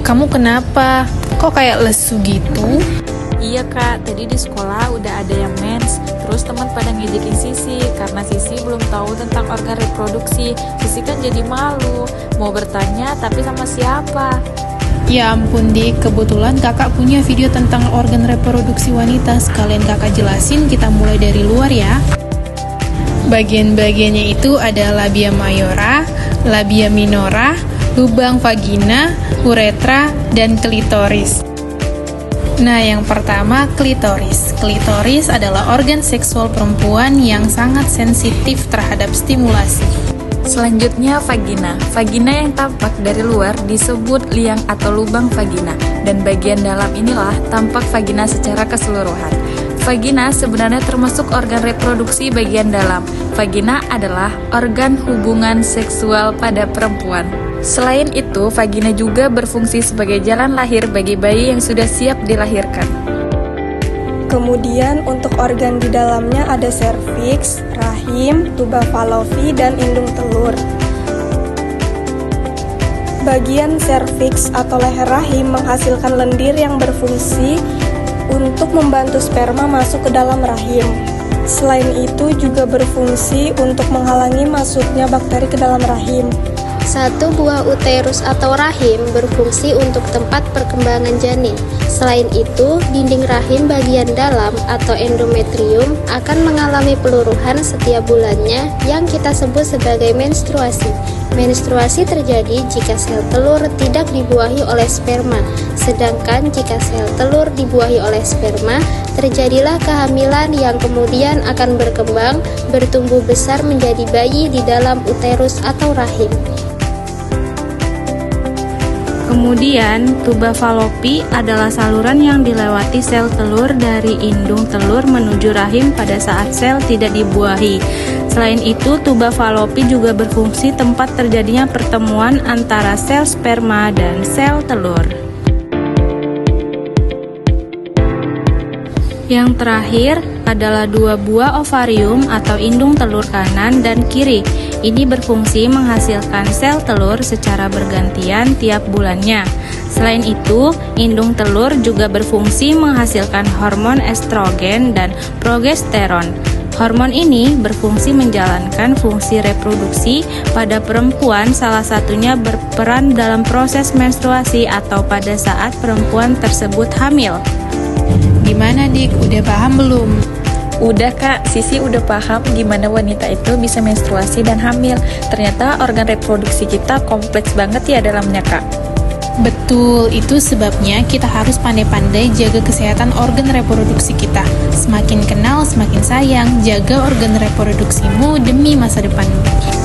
Kamu kenapa? Kok kayak lesu gitu? Iya kak, tadi di sekolah udah ada yang mens. Terus teman pada ngejekin Sisi karena Sisi belum tahu tentang organ reproduksi. Sisi kan jadi malu, mau bertanya tapi sama siapa? Ya ampun Dik, kebetulan kakak punya video tentang organ reproduksi wanita. Sekalian kakak jelasin, kita mulai dari luar ya. Bagian-bagiannya itu ada labia mayora, labia minora, lubang vagina, uretra, dan klitoris. Nah, yang pertama klitoris. Klitoris adalah organ seksual perempuan yang sangat sensitif terhadap stimulasi. Selanjutnya vagina. Vagina yang tampak dari luar disebut liang atau lubang vagina. Dan bagian dalam inilah tampak vagina secara keseluruhan. Vagina sebenarnya termasuk organ reproduksi bagian dalam. Vagina adalah organ hubungan seksual pada perempuan. Selain itu, vagina juga berfungsi sebagai jalan lahir bagi bayi yang sudah siap dilahirkan. Kemudian untuk organ di dalamnya ada serviks, rahim, tuba falopi, dan indung telur. Bagian serviks atau leher rahim menghasilkan lendir yang berfungsi untuk membantu sperma masuk ke dalam rahim. Selain itu juga berfungsi untuk menghalangi masuknya bakteri ke dalam rahim. Satu buah uterus atau rahim berfungsi untuk tempat perkembangan janin. Selain itu, dinding rahim bagian dalam atau endometrium akan mengalami peluruhan setiap bulannya yang kita sebut sebagai menstruasi. Menstruasi terjadi jika sel telur tidak dibuahi oleh sperma, sedangkan jika sel telur dibuahi oleh sperma, terjadilah kehamilan yang kemudian akan berkembang, bertumbuh besar menjadi bayi di dalam uterus atau rahim. Kemudian, tuba falopi adalah saluran yang dilewati sel telur dari indung telur menuju rahim pada saat sel tidak dibuahi. Selain itu, tuba falopi juga berfungsi tempat terjadinya pertemuan antara sel sperma dan sel telur. Yang terakhir adalah dua buah ovarium atau indung telur kanan dan kiri. Ini berfungsi menghasilkan sel telur secara bergantian tiap bulannya. Selain itu, indung telur juga berfungsi menghasilkan hormon estrogen dan progesteron. Hormon ini berfungsi menjalankan fungsi reproduksi pada perempuan, salah satunya berperan dalam proses menstruasi atau pada saat perempuan tersebut hamil. Gimana Dik, udah paham belum? Udah kak, Sisi udah paham gimana wanita itu bisa menstruasi dan hamil. Ternyata organ reproduksi kita kompleks banget ya dalamnya kak. Betul, itu sebabnya kita harus pandai-pandai jaga kesehatan organ reproduksi kita. Semakin kenal, semakin sayang. Jaga organ reproduksimu demi masa depanmu.